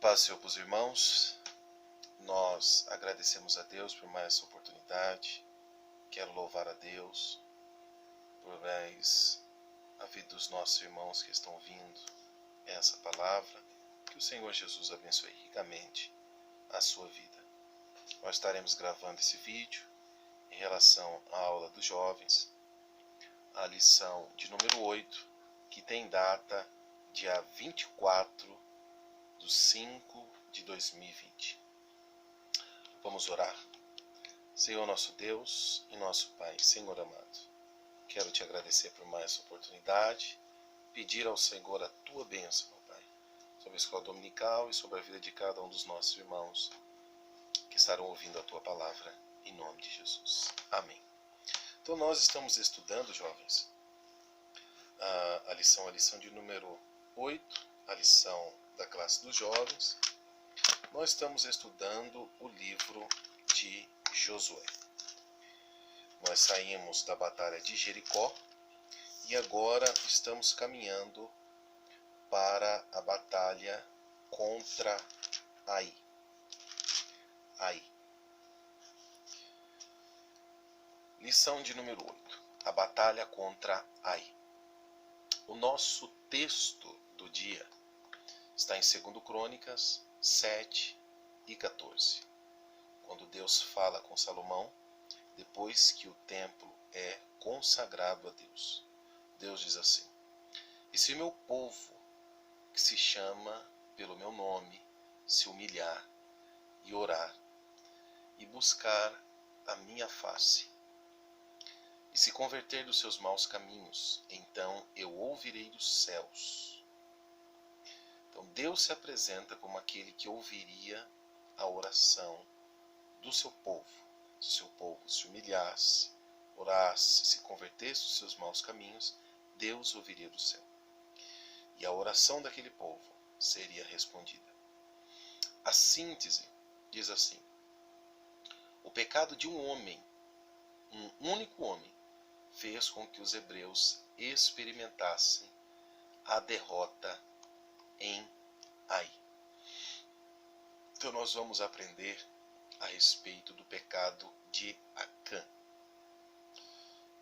paz do Senhor para os irmãos. Nós agradecemos a Deus por mais essa oportunidade. Quero louvar a Deus por mais a vida dos nossos irmãos que estão ouvindo essa palavra. Que o Senhor Jesus abençoe ricamente a sua vida. Nós estaremos gravando esse vídeo em relação à aula dos jovens, a lição de número 8, que tem data dia 24/5/2020. Vamos orar. Senhor nosso Deus e nosso Pai, Senhor amado, quero te agradecer por mais essa oportunidade, pedir ao Senhor a tua bênção, meu Pai, sobre a escola dominical e sobre a vida de cada um dos nossos irmãos que estarão ouvindo a tua palavra, em nome de Jesus. Amém. Então nós estamos estudando, jovens, a lição de número 8, a lição da classe dos jovens. Nós estamos estudando o livro de Josué. Nós saímos da batalha de Jericó e agora estamos caminhando para a batalha contra Ai. Lição de número 8, a batalha contra Ai. O nosso texto do dia está em 2 Crônicas 7 e 14. Quando Deus fala com Salomão, depois que o templo é consagrado a Deus. Deus diz assim: e se meu povo, que se chama pelo meu nome, se humilhar e orar, e buscar a minha face, e se converter dos seus maus caminhos, então eu ouvirei dos céus. Então Deus se apresenta como aquele que ouviria a oração do seu povo. Se o seu povo se humilhasse, orasse, se convertesse dos seus maus caminhos, Deus ouviria do céu. E a oração daquele povo seria respondida. A síntese diz assim: o pecado de um homem, um único homem, fez com que os hebreus experimentassem a derrota em Ai. Então nós vamos aprender a respeito do pecado de Acã.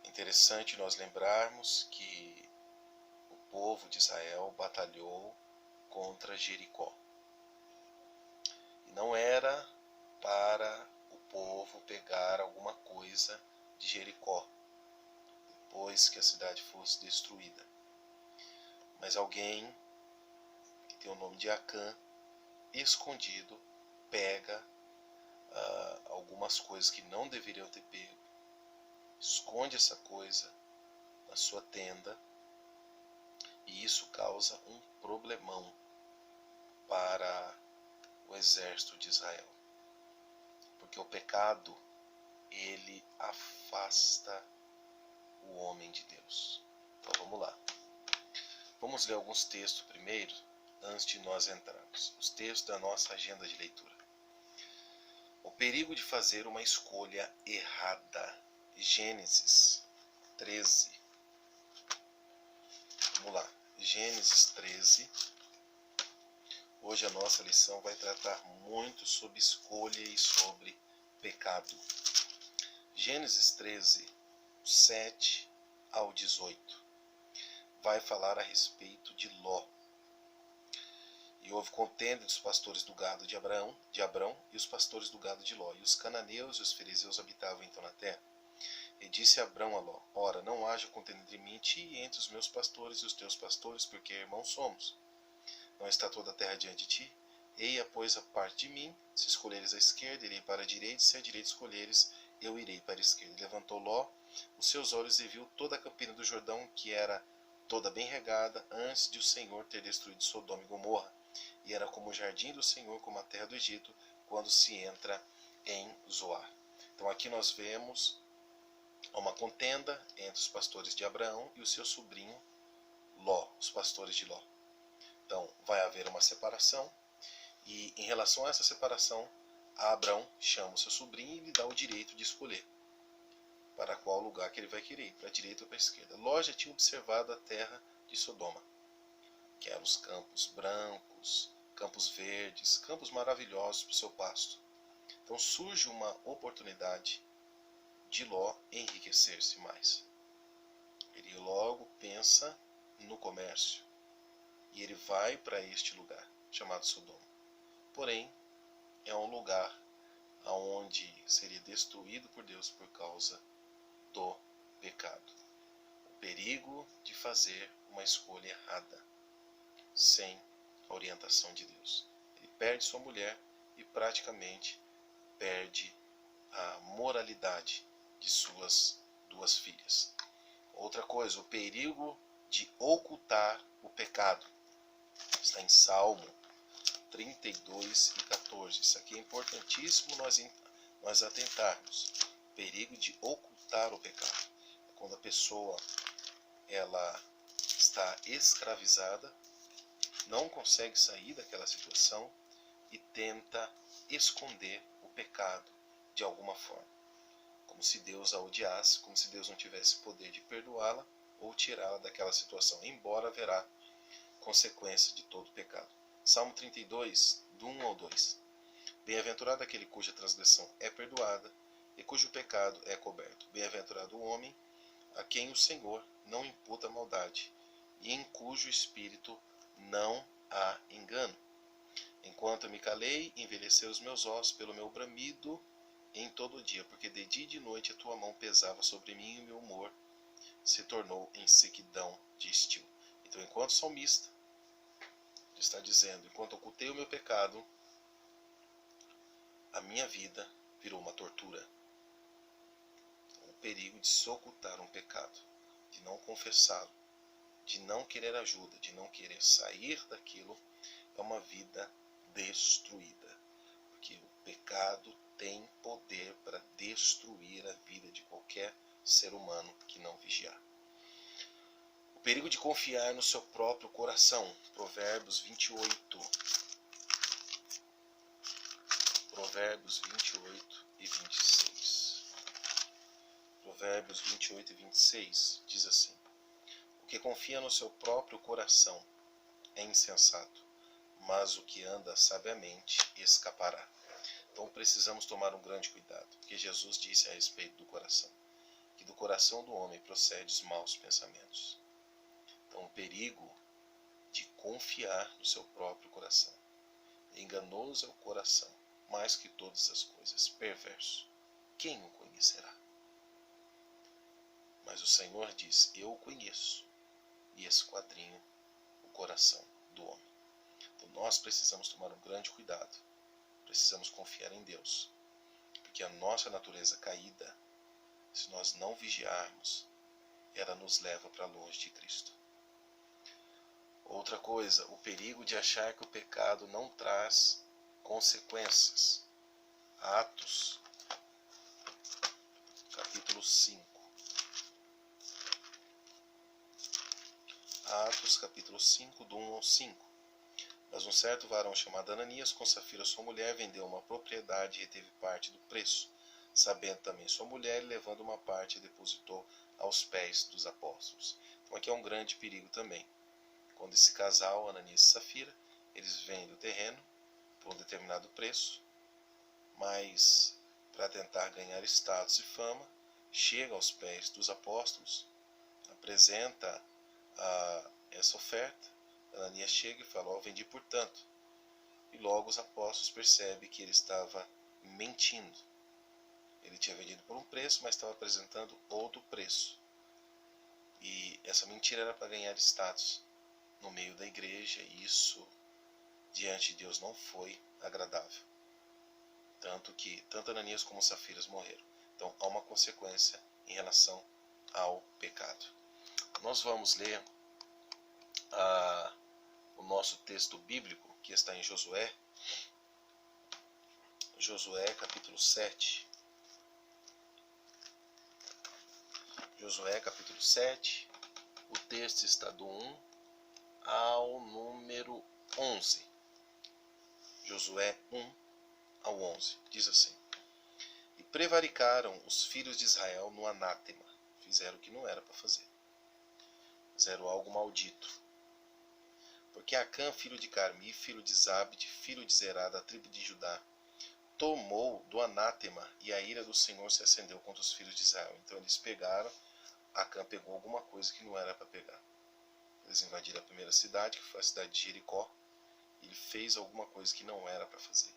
É interessante nós lembrarmos que o povo de Israel batalhou contra Jericó. E não era para o povo pegar alguma coisa de Jericó depois que a cidade fosse destruída. Mas alguém que tem o nome de Acã, escondido, pega algumas coisas que não deveriam ter pego, esconde essa coisa na sua tenda, e isso causa um problemão para o exército de Israel, porque o pecado, ele afasta o homem de Deus. Então vamos lá. Vamos ler alguns textos primeiro, antes de nós entrarmos. Os textos da nossa agenda de leitura. O perigo de fazer uma escolha errada. Gênesis 13. Vamos lá. Gênesis 13. Hoje a nossa lição vai tratar muito sobre escolha e sobre pecado. Gênesis 13, 7 ao 18. Vai falar a respeito de Ló. E houve contenda dos pastores do gado de Abrão e os pastores do gado de Ló. E os cananeus e os fariseus habitavam então na terra. E disse Abrão a Ló: ora, não haja contenda entre mim e ti, e entre os meus pastores e os teus pastores, porque irmãos somos. Não está toda a terra diante de ti? Eia, pois, a parte de mim, se escolheres a esquerda, irei para a direita, se a direita escolheres, eu irei para a esquerda. E levantou Ló os seus olhos e viu toda a campina do Jordão, que era toda bem regada, antes de o Senhor ter destruído Sodoma e Gomorra. E era como o jardim do Senhor, como a terra do Egito, quando se entra em Zoar. Então aqui nós vemos uma contenda entre os pastores de Abraão e o seu sobrinho Ló, os pastores de Ló. Então vai haver uma separação, e em relação a essa separação, Abraão chama o seu sobrinho e lhe dá o direito de escolher para qual lugar que ele vai querer ir, para a direita ou para a esquerda. Ló já tinha observado a terra de Sodoma, que eram os campos brancos, campos verdes, campos maravilhosos para o seu pasto. Então surge uma oportunidade de Ló enriquecer-se mais. Ele logo pensa no comércio e ele vai para este lugar chamado Sodoma. Porém, é um lugar onde seria destruído por Deus por causa do pecado. O perigo de fazer uma escolha errada, sem a orientação de Deus. Ele perde sua mulher e praticamente perde a moralidade de suas 2 filhas. Outra coisa, o perigo de ocultar o pecado. Está em Salmo 32 e 14. Isso aqui é importantíssimo nós atentarmos. O perigo de ocultar o pecado. Quando a pessoa ela está escravizada, não consegue sair daquela situação e tenta esconder o pecado de alguma forma. Como se Deus a odiasse, como se Deus não tivesse poder de perdoá-la ou tirá-la daquela situação, embora haverá consequência de todo pecado. Salmo 32, do 1 ao 2. Bem-aventurado aquele cuja transgressão é perdoada e cujo pecado é coberto. Bem-aventurado o homem a quem o Senhor não imputa maldade e em cujo espírito não há engano. Enquanto eu me calei, envelheceram os meus ossos pelo meu bramido em todo o dia, porque de dia e de noite a tua mão pesava sobre mim e o meu humor se tornou em sequidão de estio. Então, enquanto salmista, ele está dizendo, enquanto ocultei o meu pecado, a minha vida virou uma tortura. O perigo de se ocultar um pecado, de não confessá-lo, de não querer ajuda, de não querer sair daquilo, é uma vida destruída. Porque o pecado tem poder para destruir a vida de qualquer ser humano que não vigiar. O perigo de confiar no seu próprio coração. Provérbios 28. Provérbios 28 e 26. Provérbios 28 e 26 diz assim: o que confia no seu próprio coração é insensato, mas o que anda sabiamente escapará. Então precisamos tomar um grande cuidado, porque Jesus disse a respeito do coração, que do coração do homem procede os maus pensamentos. Então o perigo de confiar no seu próprio coração. Enganoso é o coração, mais que todas as coisas, perverso. Quem o conhecerá? Mas o Senhor diz, eu o conheço e esquadrinho o coração do homem. Então nós precisamos tomar um grande cuidado. Precisamos confiar em Deus. Porque a nossa natureza caída, se nós não vigiarmos, ela nos leva para longe de Cristo. Outra coisa, o perigo de achar que o pecado não traz consequências. Atos, capítulo 5. Atos, capítulo 5, do 1 ao 5. Mas um certo varão chamado Ananias, com Safira sua mulher, vendeu uma propriedade e reteve parte do preço. Sabendo também sua mulher, levando uma parte, depositou aos pés dos apóstolos. Então aqui é um grande perigo também. Quando esse casal, Ananias e Safira, eles vendem o terreno por um determinado preço, mas para tentar ganhar status e fama, chega aos pés dos apóstolos, apresenta essa oferta. Ananias chega e fala, vendi por tanto. E logo os apóstolos percebem que ele estava mentindo. Ele tinha vendido por um preço, mas estava apresentando outro preço. E essa mentira era para ganhar status no meio da igreja, e isso diante de Deus não foi agradável. Tanto que tanto Ananias como Safiras morreram. Então há uma consequência em relação ao pecado. Nós vamos ler o nosso texto bíblico, que está em Josué. Josué capítulo 7. Josué capítulo 7. O texto está do 1 ao número 11. Josué 1 ao 11. Diz assim: e prevaricaram os filhos de Israel no anátema. Fizeram o que não era para fazer. Fizeram algo maldito. Porque Acã, filho de Carmi, filho de Zabde, filho de Zerá, da tribo de Judá, tomou do anátema, e a ira do Senhor se acendeu contra os filhos de Israel. Então eles pegaram, Acã pegou alguma coisa que não era para pegar. Eles invadiram a primeira cidade, que foi a cidade de Jericó. Ele fez alguma coisa que não era para fazer.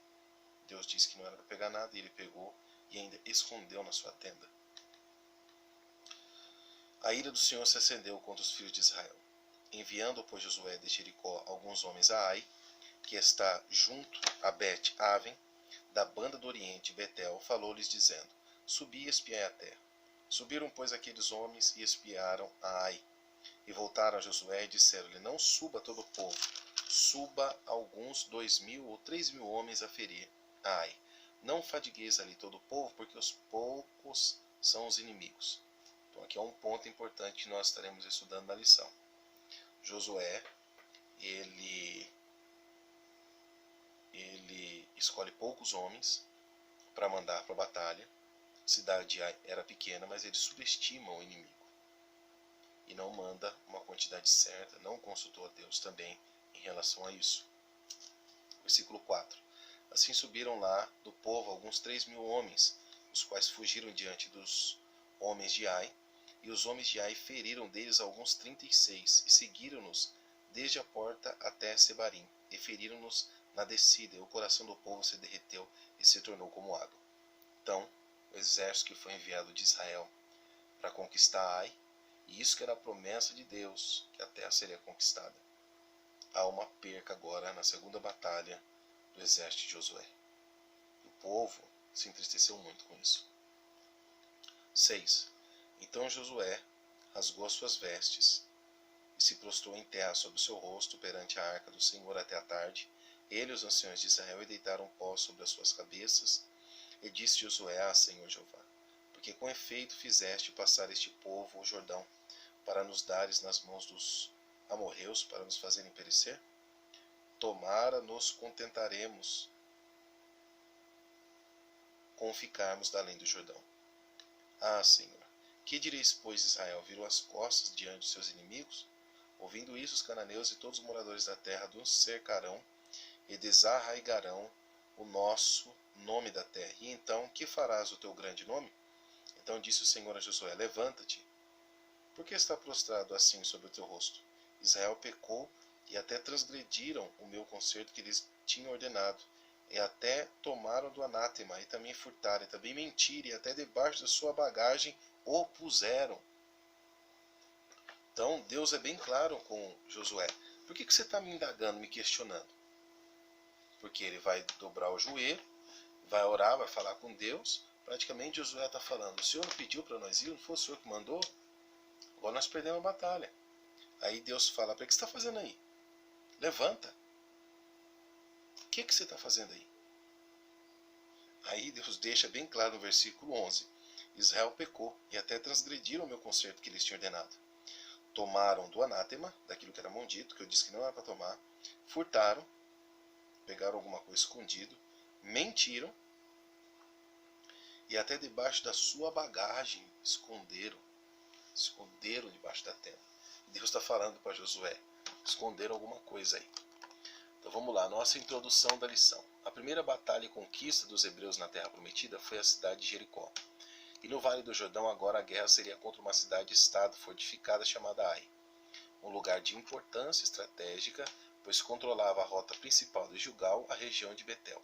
Deus disse que não era para pegar nada, e ele pegou e ainda escondeu na sua tenda. A ira do Senhor se acendeu contra os filhos de Israel. Enviando, pois, Josué de Jericó alguns homens a Ai, que está junto a Bet-Aven, da banda do oriente, Betel, falou-lhes dizendo: Subi e espiai a terra. Subiram, pois, aqueles homens e espiaram a Ai. E voltaram a Josué e disseram-lhe: Não suba todo o povo, suba alguns 2.000 ou 3.000 homens a ferir a Ai. Não fadigueis ali todo o povo, porque os poucos são os inimigos. Então aqui é um ponto importante que nós estaremos estudando na lição. Josué, ele escolhe poucos homens para mandar para a batalha. A cidade de Ai era pequena, mas ele subestima o inimigo e não manda uma quantidade certa, não consultou a Deus também em relação a isso. Versículo 4. Assim subiram lá do povo alguns 3.000 homens, os quais fugiram diante dos homens de Ai, e os homens de Ai feriram deles alguns 36, e seguiram-nos desde a porta até Sebarim, e feriram-nos na descida, e o coração do povo se derreteu e se tornou como água. Então, o exército que foi enviado de Israel para conquistar Ai, e isso que era a promessa de Deus, que a terra seria conquistada, há uma perca agora na segunda batalha do exército de Josué. O povo se entristeceu muito com isso. 6. Então Josué rasgou as suas vestes e se prostrou em terra sobre o seu rosto perante a arca do Senhor até a tarde. Ele e os anciões de Israel deitaram pó sobre as suas cabeças. E disse Josué: Ah, Senhor Jeová, porque com efeito fizeste passar este povo o Jordão, para nos dares nas mãos dos amorreus, para nos fazerem perecer? Tomara nos contentaremos com ficarmos da além do Jordão. Ah, Senhor, que direis, pois, Israel? Virou as costas diante de seus inimigos? Ouvindo isso, os cananeus e todos os moradores da terra nos cercarão e desarraigarão o nosso nome da terra. E então, que farás o teu grande nome? Então disse o Senhor a Josué: Levanta-te. Por que está prostrado assim sobre o teu rosto? Israel pecou e até transgrediram o meu concerto que lhes tinha ordenado, e até tomaram do anátema, e também furtaram, e também mentiram, e até debaixo da sua bagagem o puseram. Então Deus é bem claro com Josué. Por que você está me indagando, me questionando? Porque ele vai dobrar o joelho, vai orar, vai falar com Deus. Praticamente Josué está falando: o Senhor não pediu para nós ir, não foi o Senhor que mandou? Agora nós perdemos a batalha. Aí Deus fala: para que você está fazendo aí? Levanta. O que você está fazendo aí? Aí Deus deixa bem claro no versículo 11: Israel pecou e até transgrediram o meu concerto que lhes tinha ordenado. Tomaram do anátema, daquilo que era maldito, que eu disse que não era para tomar, furtaram, pegaram alguma coisa escondido, mentiram e até debaixo da sua bagagem esconderam debaixo da tenda. Deus está falando para Josué: esconderam alguma coisa aí. Então vamos lá, nossa introdução da lição. A primeira batalha e conquista dos hebreus na terra prometida foi a cidade de Jericó. E no Vale do Jordão agora a guerra seria contra uma cidade-estado fortificada chamada Ai, um lugar de importância estratégica, pois controlava a rota principal de Gilgal, a região de Betel.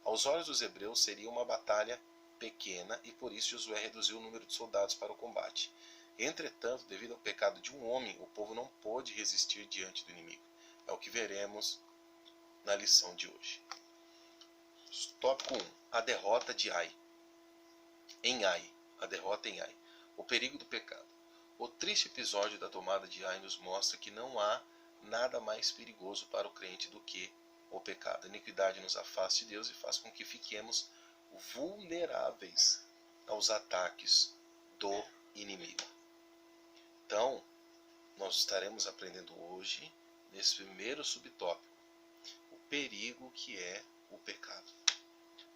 Aos olhos dos hebreus seria uma batalha pequena e por isso Josué reduziu o número de soldados para o combate. Entretanto, devido ao pecado de um homem, o povo não pôde resistir diante do inimigo. É o que veremos na lição de hoje. Tópico 1. A derrota de Ai. Em Ai. A derrota em Ai. O perigo do pecado. O triste episódio da tomada de Ai nos mostra que não há nada mais perigoso para o crente do que o pecado. A iniquidade nos afasta de Deus e faz com que fiquemos vulneráveis aos ataques do inimigo. Então, nós estaremos aprendendo hoje, nesse primeiro subtópico, o perigo que é o pecado.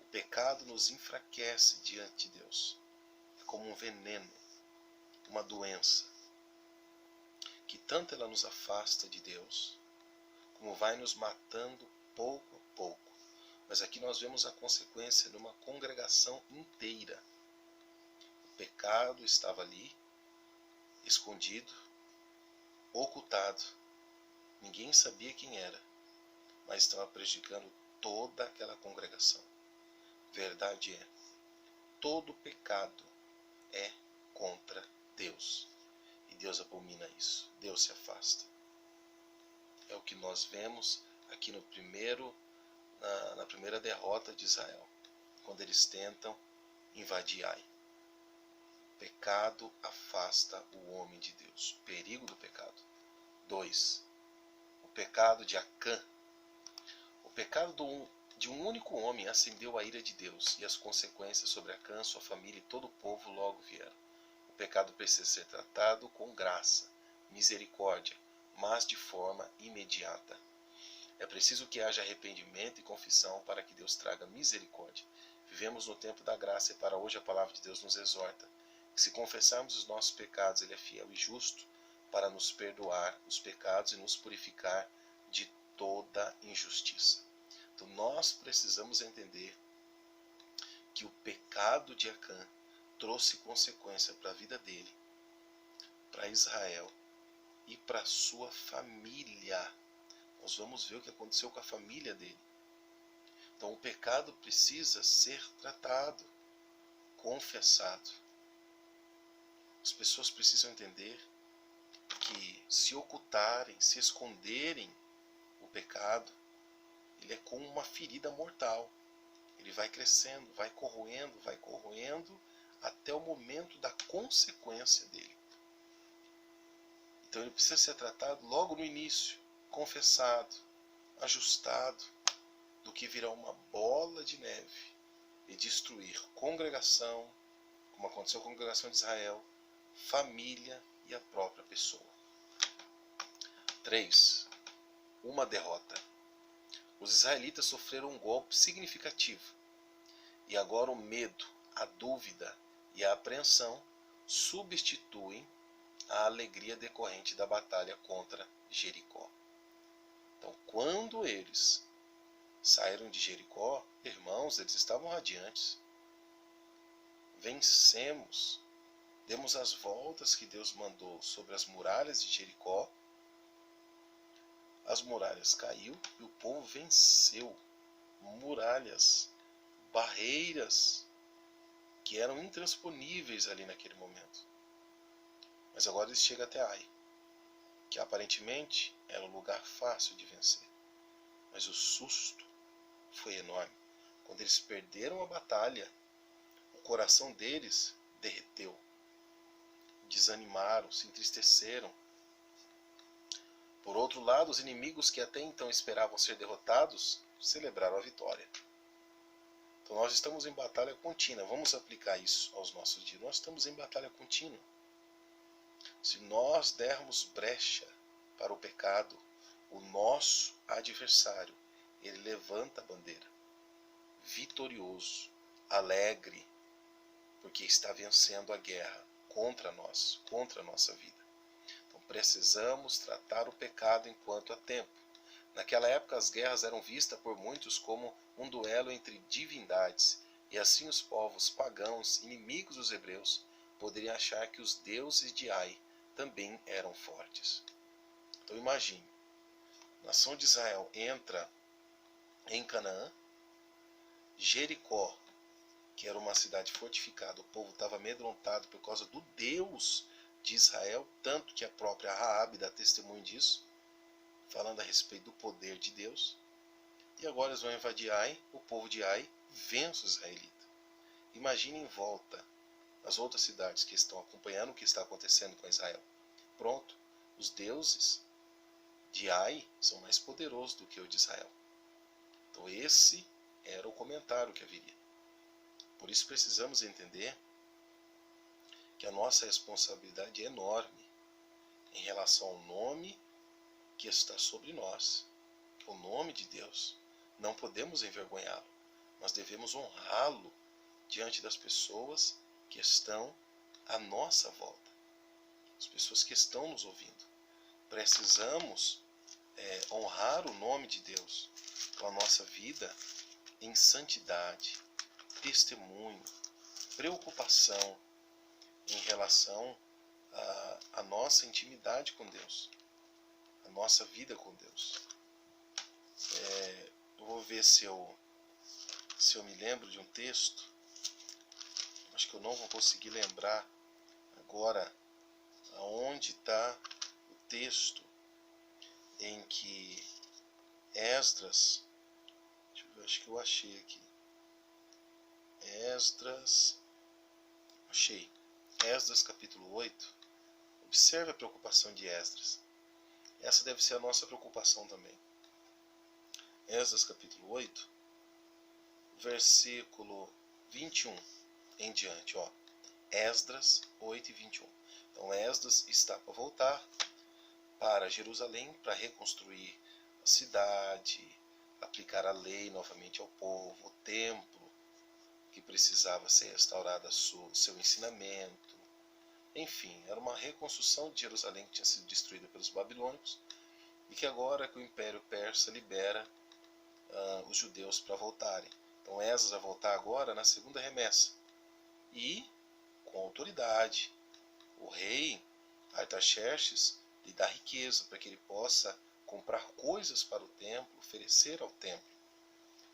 O pecado nos enfraquece diante de Deus. É como um veneno, uma doença, que tanto ela nos afasta de Deus, como vai nos matando pouco a pouco. Mas aqui nós vemos a consequência de uma congregação inteira. O pecado estava ali, escondido, ocultado. Ninguém sabia quem era, mas estava prejudicando toda aquela congregação. Verdade é, todo pecado é contra Deus. E Deus abomina isso. Deus se afasta. É o que nós vemos aqui na primeira derrota de Israel, quando eles tentam invadir Ai. Pecado afasta o homem de Deus. O perigo do pecado. 2. O pecado de Acã. O pecado de um único homem acendeu a ira de Deus, e as consequências sobre Acã, sua família e todo o povo logo vieram. O pecado precisa ser tratado com graça, misericórdia, mas de forma imediata. É preciso que haja arrependimento e confissão para que Deus traga misericórdia. Vivemos no tempo da graça e para hoje a palavra de Deus nos exorta que, se confessarmos os nossos pecados, Ele é fiel e justo para nos perdoar os pecados e nos purificar de toda injustiça. Então nós precisamos entender que o pecado de Acã trouxe consequência para a vida dele, para Israel e para sua família. Nós vamos ver o que aconteceu com a família dele. Então o pecado precisa ser tratado, confessado. As pessoas precisam entender que, se ocultarem, se esconderem o pecado, ele é como uma ferida mortal. Ele vai crescendo, vai corroendo, até o momento da consequência dele. Então ele precisa ser tratado logo no início, confessado, ajustado, do que virar uma bola de neve e destruir congregação, como aconteceu com a congregação de Israel, família e a própria pessoa. 3. Uma derrota. Os israelitas sofreram um golpe significativo, e agora o medo, a dúvida e a apreensão substituem a alegria decorrente da batalha contra Jericó. Então, quando eles saíram de Jericó, irmãos, eles estavam radiantes. Vencemos, demos as voltas que Deus mandou sobre as muralhas de Jericó. As muralhas caiu e o povo venceu. Muralhas, barreiras que eram intransponíveis ali naquele momento. Mas agora eles chegam até Ai, que aparentemente era um lugar fácil de vencer. Mas o susto foi enorme. Quando eles perderam a batalha, o coração deles derreteu. Desanimaram, se entristeceram. Por outro lado, os inimigos que até então esperavam ser derrotados, celebraram a vitória. Então nós estamos em batalha contínua. Vamos aplicar isso aos nossos dias. Nós estamos em batalha contínua. Se nós dermos brecha para o pecado, o nosso adversário, ele levanta a bandeira, vitorioso, alegre, porque está vencendo a guerra contra nós, contra a nossa vida. Então precisamos tratar o pecado enquanto há tempo. Naquela época as guerras eram vistas por muitos como um duelo entre divindades, e assim os povos pagãos, inimigos dos hebreus, poderiam achar que os deuses de Ai também eram fortes. Então imagine, a nação de Israel entra em Canaã, Jericó, que era uma cidade fortificada, o povo estava amedrontado por causa do Deus de Israel, tanto que a própria Raabe dá testemunho disso, falando a respeito do poder de Deus. E agora eles vão invadir Ai, o povo de Ai vence os israelitas. Imagine em volta as outras cidades que estão acompanhando o que está acontecendo com Israel. Pronto, os deuses de Ai são mais poderosos do que o de Israel. Então esse era o comentário que haveria. Por isso precisamos entender que a nossa responsabilidade é enorme em relação ao nome que está sobre nós, que é o nome de Deus. Não podemos envergonhá-lo, nós devemos honrá-lo diante das pessoas que estão à nossa volta, as pessoas que estão nos ouvindo. Precisamos honrar o nome de Deus com a nossa vida em santidade, testemunho, preocupação em relação à nossa intimidade com Deus, a nossa vida com Deus. Eu vou ver se eu me lembro de um texto. Acho que eu não vou conseguir lembrar agora aonde está o texto em que Esdras, deixa eu ver, acho que eu achei aqui. Esdras capítulo 8. Observe a preocupação de Esdras. Essa deve ser a nossa preocupação também. Esdras capítulo 8, versículo 21 em diante. Esdras 8 e 21. Então Esdras está para voltar para Jerusalém para reconstruir a cidade, aplicar a lei novamente ao povo, o templo que precisava ser restaurado, seu ensinamento. Enfim, era uma reconstrução de Jerusalém que tinha sido destruída pelos babilônicos e que agora que o Império Persa libera os judeus para voltarem. Então Esdras vai voltar agora na segunda remessa e com autoridade. O rei Artaxerxes lhe dá riqueza para que ele possa comprar coisas para o templo, oferecer ao templo.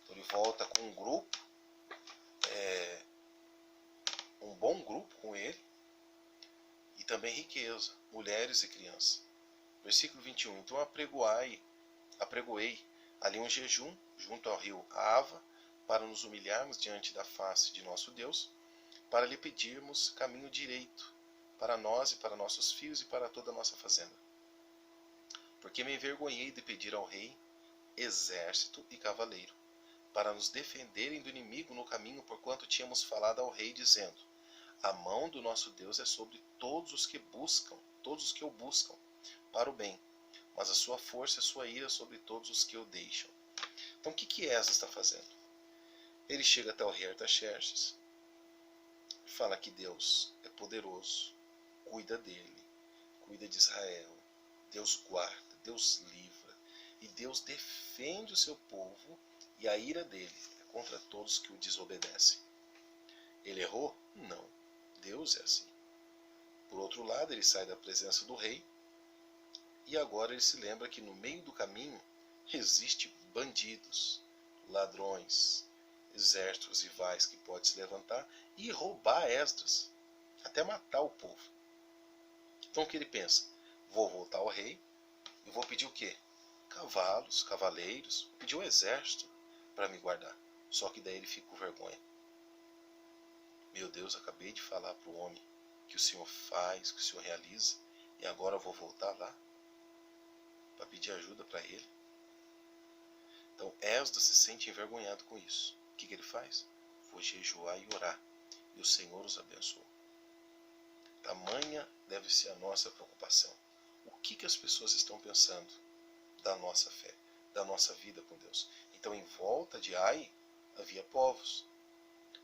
Então ele volta com um grupo, um bom grupo com ele, e também riqueza, mulheres e crianças. Versículo 21. Então apregoei ali um jejum junto ao rio Ava, para nos humilharmos diante da face de nosso Deus, para lhe pedirmos caminho direito, para nós e para nossos filhos e para toda a nossa fazenda. Porque me envergonhei de pedir ao rei exército e cavaleiro, para nos defenderem do inimigo no caminho, porquanto tínhamos falado ao rei, dizendo: a mão do nosso Deus é sobre todos os que o buscam, para o bem, mas a sua força e a sua ira sobre todos os que o deixam. Então o que Esdras está fazendo? Ele chega até o rei Artaxerxes e fala que Deus é poderoso, cuida dele, cuida de Israel, Deus guarda, Deus livra, e Deus defende o seu povo, e a ira dele é contra todos que o desobedecem. Ele errou? Não. Deus é assim. Por outro lado, ele sai da presença do rei, e agora ele se lembra que no meio do caminho existe bandidos, ladrões, exércitos rivais que podem se levantar e roubar Esdras, até matar o povo. Então o que ele pensa? Vou voltar ao rei e vou pedir o quê? Cavalos, cavaleiros, vou pedir um exército para me guardar. Só que daí ele fica com vergonha. Meu Deus, acabei de falar para o homem que o Senhor faz, que o Senhor realiza, e agora eu vou voltar lá para pedir ajuda para ele. Então Esdras se sente envergonhado com isso. O que ele faz? Vou jejuar e orar, e o Senhor os abençoou. Tamanha deve ser a nossa preocupação. O que as pessoas estão pensando da nossa fé, da nossa vida com Deus? Então em volta de Ai havia povos.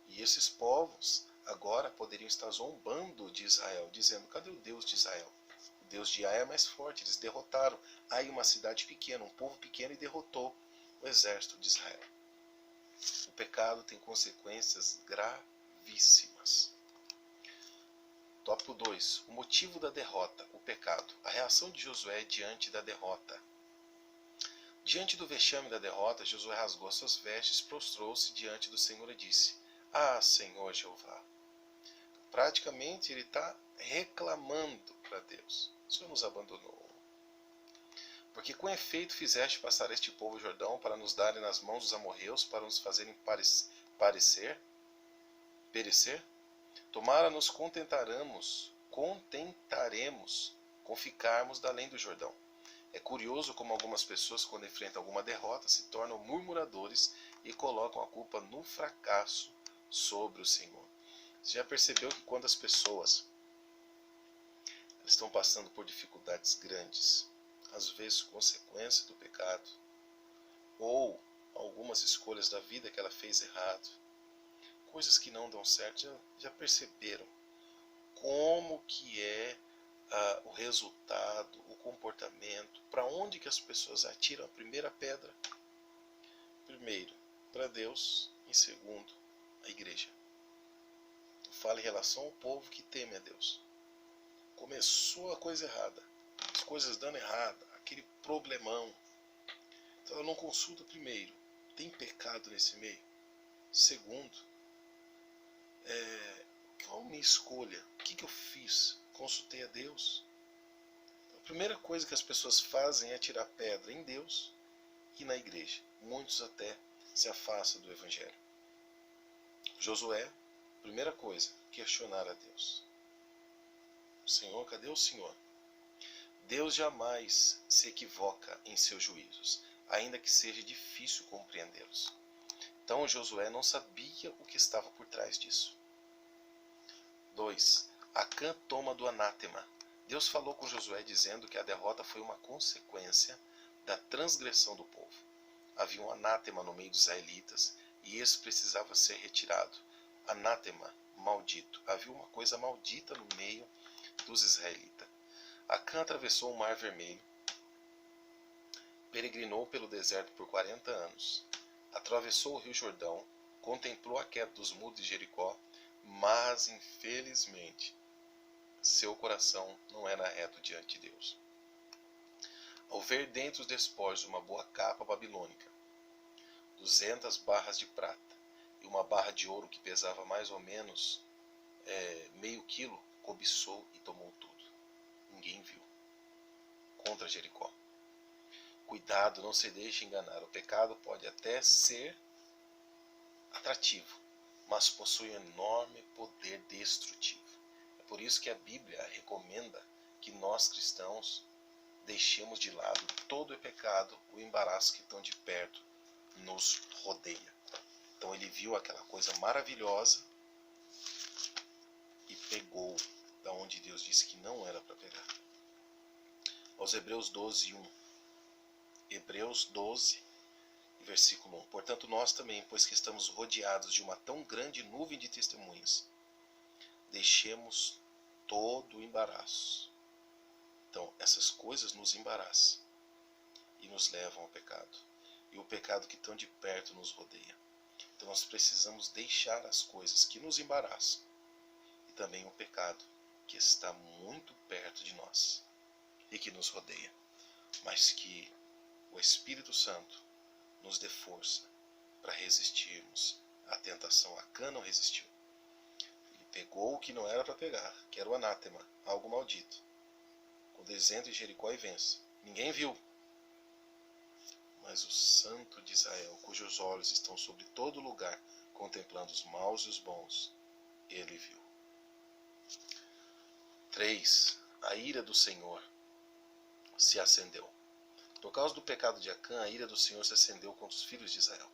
E esses povos agora poderiam estar zombando de Israel, dizendo: cadê o Deus de Israel? O Deus de Ai é mais forte, eles derrotaram Ai, uma cidade pequena, um povo pequeno, e derrotou o exército de Israel. O pecado tem consequências gravíssimas. Tópico 2. O motivo da derrota, o pecado. A reação de Josué diante da derrota. Diante do vexame da derrota, Josué rasgou suas vestes, prostrou-se diante do Senhor e disse: ah, Senhor Jeová. Praticamente ele está reclamando para Deus: o Senhor nos abandonou. Porque com efeito fizeste passar este povo o Jordão para nos darem nas mãos dos amorreus, para nos fazerem perecer? Tomara nos contentaremos com ficarmos da além do Jordão. É curioso como algumas pessoas, quando enfrentam alguma derrota, se tornam murmuradores e colocam a culpa no fracasso sobre o Senhor. Você já percebeu que quando as pessoas estão passando por dificuldades grandes, às vezes consequência do pecado, ou algumas escolhas da vida que ela fez errado, coisas que não dão certo, já perceberam como que é o resultado, o comportamento, para onde que as pessoas atiram a primeira pedra? Primeiro, para Deus, e segundo, a igreja. Fala em relação ao povo que teme a Deus. Começou a coisa errada, as coisas dando errado, aquele problemão. Então ela não consulta primeiro, tem pecado nesse meio? Segundo, qual a minha escolha? O que eu fiz? Consultei a Deus? A primeira coisa que as pessoas fazem é tirar pedra em Deus e na igreja. Muitos até se afastam do Evangelho. Josué, primeira coisa, questionar a Deus. Senhor, cadê o Senhor? Deus jamais se equivoca em seus juízos, ainda que seja difícil compreendê-los. Então Josué não sabia o que estava por trás disso. 2. Acã toma do anátema. Deus falou com Josué dizendo que a derrota foi uma consequência da transgressão do povo. Havia um anátema no meio dos israelitas e esse precisava ser retirado. Anátema, maldito. Havia uma coisa maldita no meio dos israelitas. Acã atravessou o Mar Vermelho, peregrinou pelo deserto por 40 anos, atravessou o Rio Jordão, contemplou a queda dos muros de Jericó, mas infelizmente seu coração não era reto diante de Deus. Ao ver dentre os despojos uma boa capa babilônica, 200 barras de prata e uma barra de ouro que pesava mais ou menos meio quilo, cobiçou e tomou tudo. Ninguém viu. Contra Jericó. Cuidado, não se deixe enganar. O pecado pode até ser atrativo, mas possui um enorme poder destrutivo. É por isso que a Bíblia recomenda que nós cristãos deixemos de lado todo o pecado, o embaraço que tão de perto nos rodeia. Então ele viu aquela coisa maravilhosa e pegou da onde Deus disse que não era para pegar. Aos Hebreus 12, 1. Hebreus 12, versículo 1. Portanto, nós também, pois que estamos rodeados de uma tão grande nuvem de testemunhas, deixemos todo o embaraço. Então, essas coisas nos embaraçam e nos levam ao pecado. E o pecado que tão de perto nos rodeia. Então, nós precisamos deixar as coisas que nos embaraçam e também o pecado que está muito perto de nós e que nos rodeia, mas que o Espírito Santo nos dê força para resistirmos à tentação. Acã não resistiu. Ele pegou o que não era para pegar, que era o anátema, algo maldito. Quando eles entram em Jericó e vence, ninguém viu. Mas o Santo de Israel, cujos olhos estão sobre todo lugar, contemplando os maus e os bons, ele viu. 3. A ira do Senhor se acendeu. Por causa do pecado de Acã, a ira do Senhor se acendeu contra os filhos de Israel.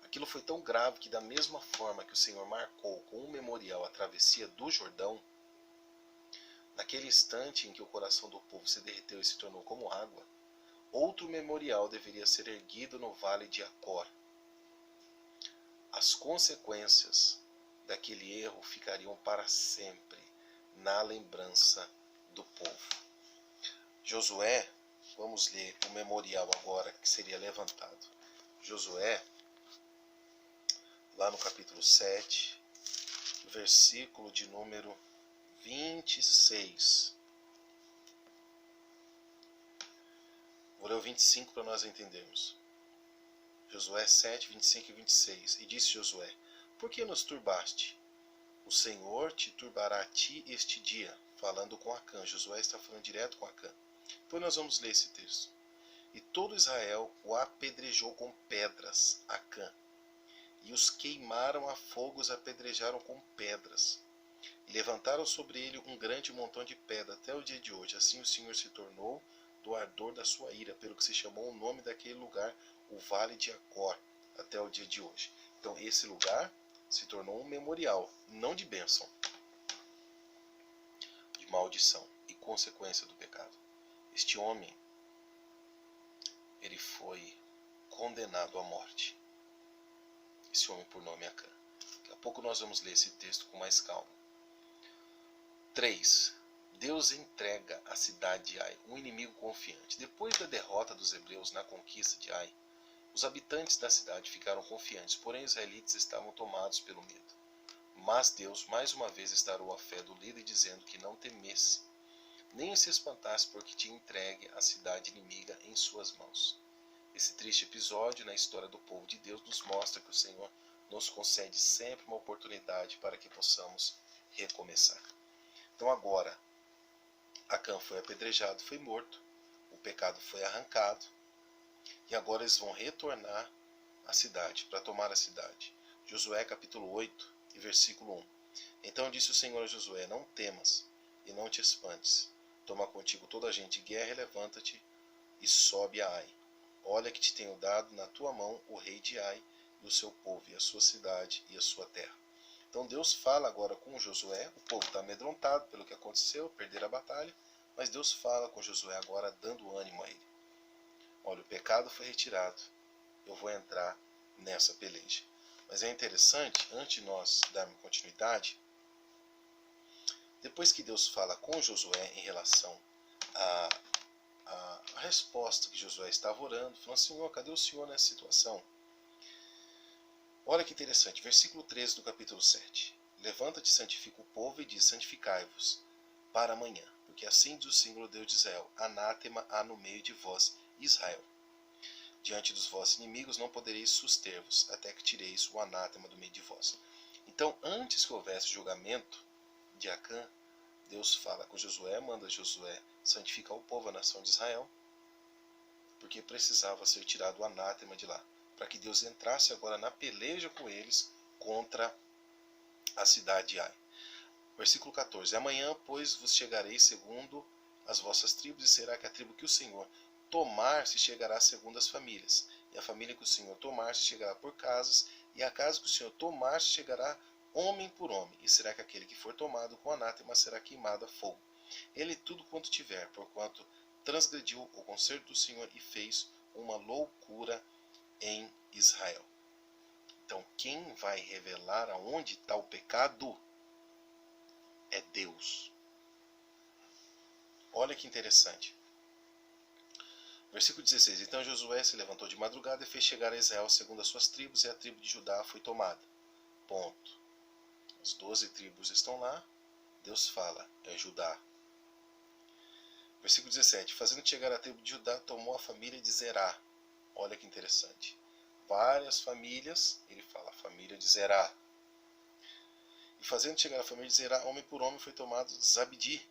Aquilo foi tão grave que, da mesma forma que o Senhor marcou com um memorial a travessia do Jordão, naquele instante em que o coração do povo se derreteu e se tornou como água, outro memorial deveria ser erguido no vale de Acor. As consequências daquele erro ficariam para sempre na lembrança do povo. Josué, vamos ler o memorial agora que seria levantado. Josué, lá no capítulo 7, versículo de número 26. Vou ler o 25 para nós entendermos. Josué 7, 25 e 26. E disse Josué: por que nos turbaste? O Senhor te turbará a ti este dia. Falando com Acã. Josué está falando direto com Acã. Depois nós vamos ler esse texto. E todo Israel o apedrejou com pedras, Acã. E os queimaram a fogo, os apedrejaram com pedras. E levantaram sobre ele um grande montão de pedra até o dia de hoje. Assim o Senhor se tornou do ardor da sua ira, pelo que se chamou o nome daquele lugar, o Vale de Acor, até o dia de hoje. Então esse lugar se tornou um memorial, não de bênção, de maldição e consequência do pecado. Este homem, ele foi condenado à morte. Esse homem por nome Acã. Daqui a pouco nós vamos ler esse texto com mais calma. 3. Deus entrega a cidade de Ai, um inimigo confiante. Depois da derrota dos hebreus na conquista de Ai, os habitantes da cidade ficaram confiantes, porém os israelitas estavam tomados pelo medo. Mas Deus mais uma vez estarou a fé do líder, dizendo que não temesse, nem se espantasse, porque tinha entregue a cidade inimiga em suas mãos. Esse triste episódio na história do povo de Deus nos mostra que o Senhor nos concede sempre uma oportunidade para que possamos recomeçar. Então agora, Acã foi apedrejado, foi morto, o pecado foi arrancado, e agora eles vão retornar à cidade, para tomar a cidade. Josué capítulo 8 e versículo 1. Então disse o Senhor a Josué: não temas e não te espantes. Toma contigo toda a gente de guerra e levanta-te e sobe a Ai. Olha que te tenho dado na tua mão o rei de Ai e o seu povo, e a sua cidade e a sua terra. Então Deus fala agora com Josué. O povo está amedrontado pelo que aconteceu, perderam a batalha, mas Deus fala com Josué agora, dando ânimo a ele. Olha, o pecado foi retirado, eu vou entrar nessa peleja. Mas é interessante, antes de nós darmos continuidade, depois que Deus fala com Josué em relação à resposta que Josué estava orando, falando: Senhor, cadê o Senhor nessa situação? Olha que interessante, versículo 13 do capítulo 7. Levanta-te, santifica o povo e diz: santificai-vos para amanhã, porque assim diz o Senhor Deus de Israel: anátema há no meio de vós, Israel. Diante dos vossos inimigos não podereis suster-vos, até que tireis o anátema do meio de vós. Então, antes que houvesse julgamento de Acã, Deus fala com Josué, manda Josué santificar o povo, a nação de Israel, porque precisava ser tirado o anátema de lá, para que Deus entrasse agora na peleja com eles contra a cidade de Ai. Versículo 14. Amanhã, pois, vos chegareis segundo as vossas tribos, e será que a tribo que o Senhor tomar se chegará segundo as famílias, e a família que o Senhor tomar se chegará por casas, e a casa que o Senhor tomar se chegará homem por homem, e será que aquele que for tomado com anátema será queimado a fogo. Ele tudo quanto tiver, porquanto transgrediu o concerto do Senhor e fez uma loucura em Israel. Então, quem vai revelar aonde está o pecado é Deus. Olha que interessante. Versículo 16. Então Josué se levantou de madrugada e fez chegar a Israel segundo as suas tribos, e a tribo de Judá foi tomada. Ponto. As 12 tribos estão lá. Deus fala, é Judá. Versículo 17. Fazendo chegar a tribo de Judá, tomou a família de Zerá. Olha que interessante. Várias famílias, ele fala, a família de Zerá. E fazendo chegar a família de Zerá, homem por homem, foi tomado Zabdi.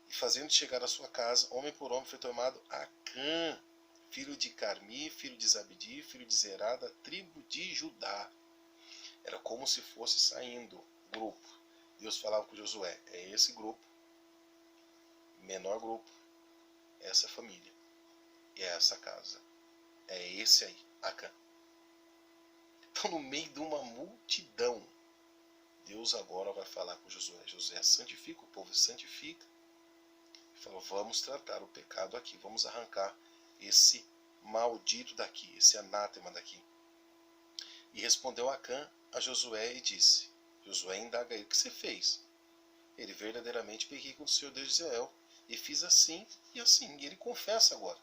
E fazendo chegar a sua casa, homem por homem, foi tomado Acã, filho de Carmi, filho de Zabdi, filho de Zerá, da tribo de Judá. Era como se fosse saindo grupo. Deus falava com Josué: é esse grupo, menor grupo, essa família, e é essa casa. É esse aí, Acã. Então, no meio de uma multidão, Deus agora vai falar com Josué. Josué santifica, o povo santifica. Falou: vamos tratar o pecado aqui, vamos arrancar esse maldito daqui, esse anátema daqui. E respondeu Acã a Josué e disse: Josué indaga ele: o que você fez? Ele: verdadeiramente pequei com o Senhor Deus de Israel, e fiz assim e assim. E ele confessa agora.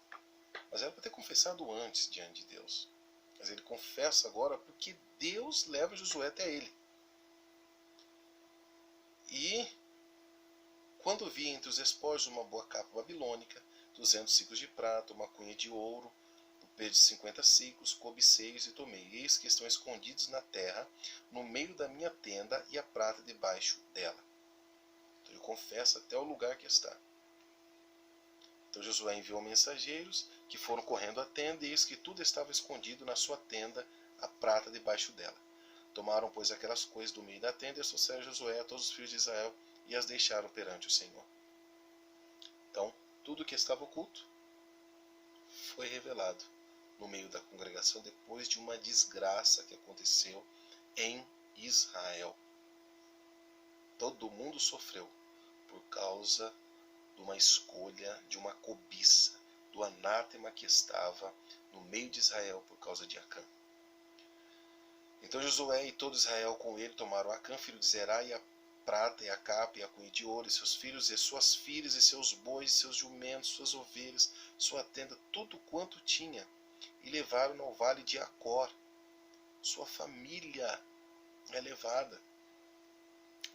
Mas era para ter confessado antes diante de Deus. Mas ele confessa agora porque Deus leva Josué até ele. E quando vi entre os espólios uma boa capa babilônica, 200 ciclos de prata, uma cunha de ouro, o peso de 50 ciclos, cobicei-os e tomei. Eis que estão escondidos na terra, no meio da minha tenda, e a prata debaixo dela. Então ele confessa até o lugar que está. Então Josué enviou mensageiros, que foram correndo à tenda, e eis que tudo estava escondido na sua tenda, a prata debaixo dela. Tomaram, pois, aquelas coisas do meio da tenda, e as trouxeram Josué a todos os filhos de Israel, e as deixaram perante o Senhor. Então, tudo que estava oculto foi revelado no meio da congregação depois de uma desgraça que aconteceu em Israel. Todo mundo sofreu por causa de uma escolha, de uma cobiça, do anátema que estava no meio de Israel por causa de Acã. Então Josué e todo Israel com ele tomaram Acã, filho de Zerá, e a prata e a capa e a cunha de ouro, e seus filhos e suas filhas, e seus bois, e seus jumentos, suas ovelhas, sua tenda, tudo quanto tinha, e levaram ao vale de Acor. Sua família é levada.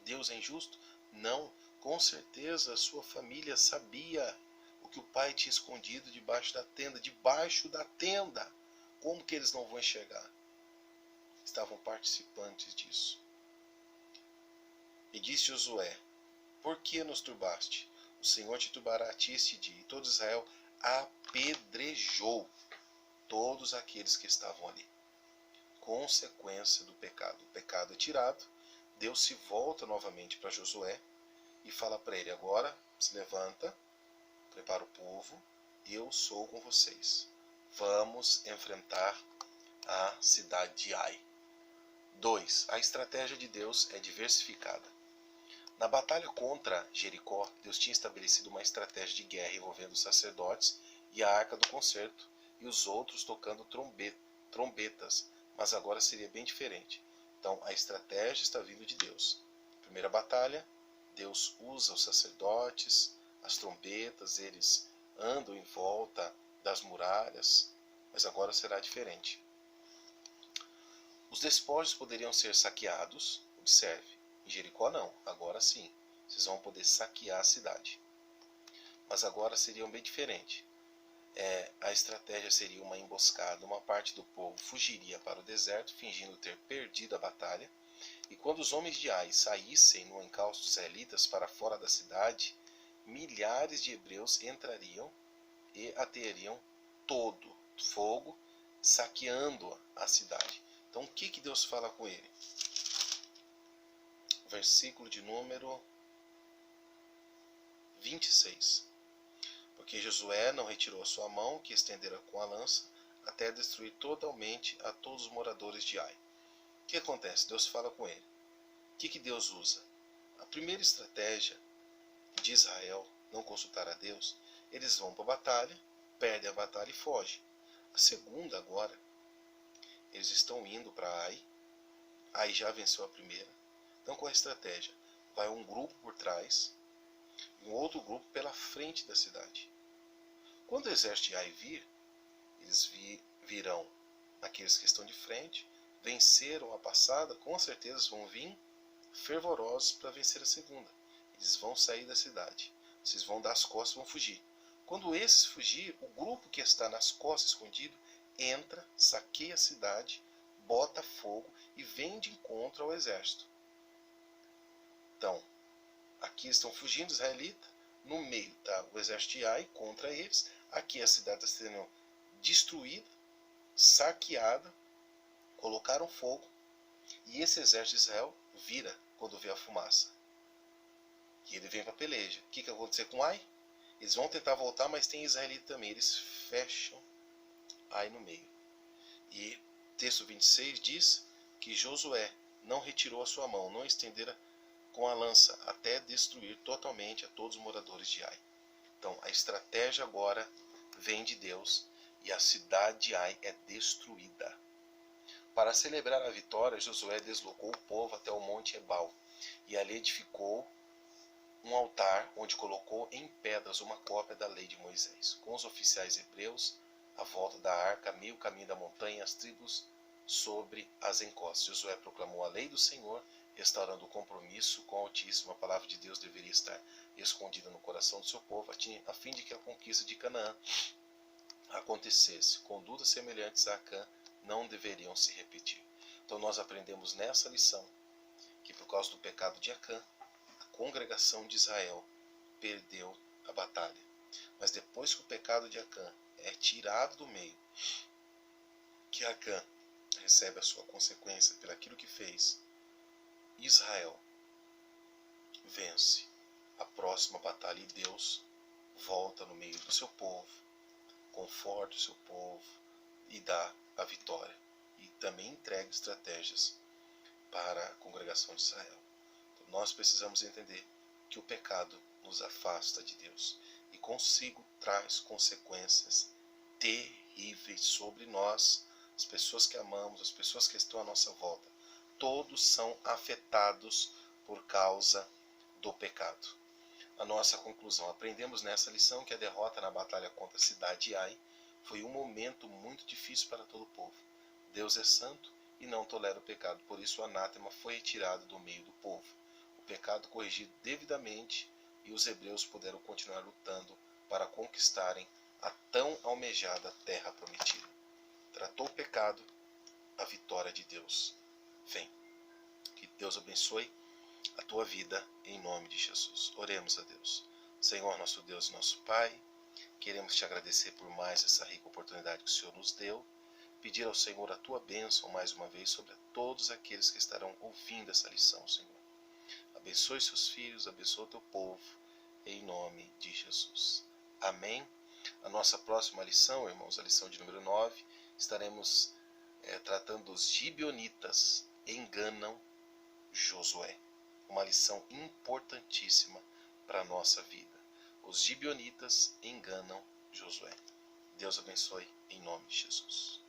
Deus é injusto? Não. Com certeza sua família sabia o que o pai tinha escondido debaixo da tenda. Debaixo da tenda. Como que eles não vão enxergar? Estavam participantes disso. E disse Josué: por que nos turbaste? O Senhor te turbará a ti este dia. E todo Israel apedrejou todos aqueles que estavam ali. Consequência do pecado. O pecado é tirado. Deus se volta novamente para Josué e fala para ele: agora se levanta, prepara o povo, eu sou com vocês. Vamos enfrentar a cidade de Ai. 2. A estratégia de Deus é diversificada. Na batalha contra Jericó, Deus tinha estabelecido uma estratégia de guerra envolvendo os sacerdotes e a arca do concerto e os outros tocando trombetas, mas agora seria bem diferente. Então a estratégia está vindo de Deus. Primeira batalha, Deus usa os sacerdotes, as trombetas, eles andam em volta das muralhas, mas agora será diferente. Os despojos poderiam ser saqueados, observe. Em Jericó não, agora sim. Vocês vão poder saquear a cidade. Mas agora seria bem diferente. A estratégia seria uma emboscada. Uma parte do povo fugiria para o deserto, fingindo ter perdido a batalha. E quando os homens de Ai saíssem no encalço dos israelitas para fora da cidade, milhares de hebreus entrariam e ateariam todo fogo, saqueando a cidade. Então o que Deus fala com ele? Versículo de número 26. Porque Josué não retirou a sua mão, que estendera com a lança, até destruir totalmente a todos os moradores de Ai. O que acontece? Deus fala com ele. O que Deus usa? A primeira estratégia de Israel, não consultar a Deus, eles vão para a batalha, perdem a batalha e fogem. A segunda agora, eles estão indo para Ai, Ai já venceu a primeira. Então qual é a estratégia? Vai um grupo por trás e um outro grupo pela frente da cidade. Quando o exército de Ai vir, eles virão aqueles que estão de frente, venceram a passada, com certeza vão vir fervorosos para vencer a segunda. Eles vão sair da cidade. Vocês vão dar as costas e vão fugir. Quando esses fugir, o grupo que está nas costas escondido entra, saqueia a cidade, bota fogo e vem de encontro ao exército. Então, aqui estão fugindo os israelitas, no meio está o exército de Ai contra eles, aqui a cidade está sendo destruída, saqueada, colocaram fogo, e esse exército de Israel vira quando vê a fumaça. E ele vem para a peleja. O que vai acontecer com Ai? Eles vão tentar voltar, mas tem israelita também, eles fecham Ai no meio. E texto 26 diz que Josué não retirou a sua mão, não estendera com a lança, até destruir totalmente a todos os moradores de Ai. Então a estratégia agora vem de Deus e a cidade de Ai é destruída. Para celebrar a vitória, Josué deslocou o povo até o monte Ebal e ali edificou um altar onde colocou em pedras uma cópia da lei de Moisés, com os oficiais hebreus à volta da arca, meio caminho da montanha, e as tribos sobre as encostas. Josué proclamou a lei do Senhor, restaurando o compromisso com o Altíssimo. A palavra de Deus deveria estar escondida no coração do seu povo, a fim de que a conquista de Canaã acontecesse. Condutas semelhantes a Acã não deveriam se repetir. Então nós aprendemos nessa lição que por causa do pecado de Acã, a congregação de Israel perdeu a batalha. Mas depois que o pecado de Acã é tirado do meio, que Acã recebe a sua consequência pelo aquilo que fez, Israel vence a próxima batalha e Deus volta no meio do seu povo, conforta o seu povo e dá a vitória. E também entrega estratégias para a congregação de Israel. Então, nós precisamos entender que o pecado nos afasta de Deus e consigo traz consequências terríveis sobre nós, as pessoas que amamos, as pessoas que estão à nossa volta. Todos são afetados por causa do pecado. A nossa conclusão: aprendemos nessa lição que a derrota na batalha contra a cidade de Ai foi um momento muito difícil para todo o povo. Deus é santo e não tolera o pecado, por isso o anátema foi retirado do meio do povo. O pecado corrigido devidamente e os hebreus puderam continuar lutando para conquistarem a tão almejada terra prometida. Tratou o pecado, a vitória de Deus vem. Que Deus abençoe a tua vida em nome de Jesus. Oremos a Deus. Senhor, nosso Deus e nosso Pai, queremos te agradecer por mais essa rica oportunidade que o Senhor nos deu. Pedir ao Senhor a tua bênção mais uma vez sobre todos aqueles que estarão ouvindo essa lição, Senhor. Abençoe seus filhos, abençoe o teu povo, em nome de Jesus. Amém. A nossa próxima lição, irmãos, a lição de número 9, estaremos tratando os gibeonitas enganam Josué. Uma lição importantíssima para a nossa vida. Os gibeonitas enganam Josué. Deus abençoe em nome de Jesus.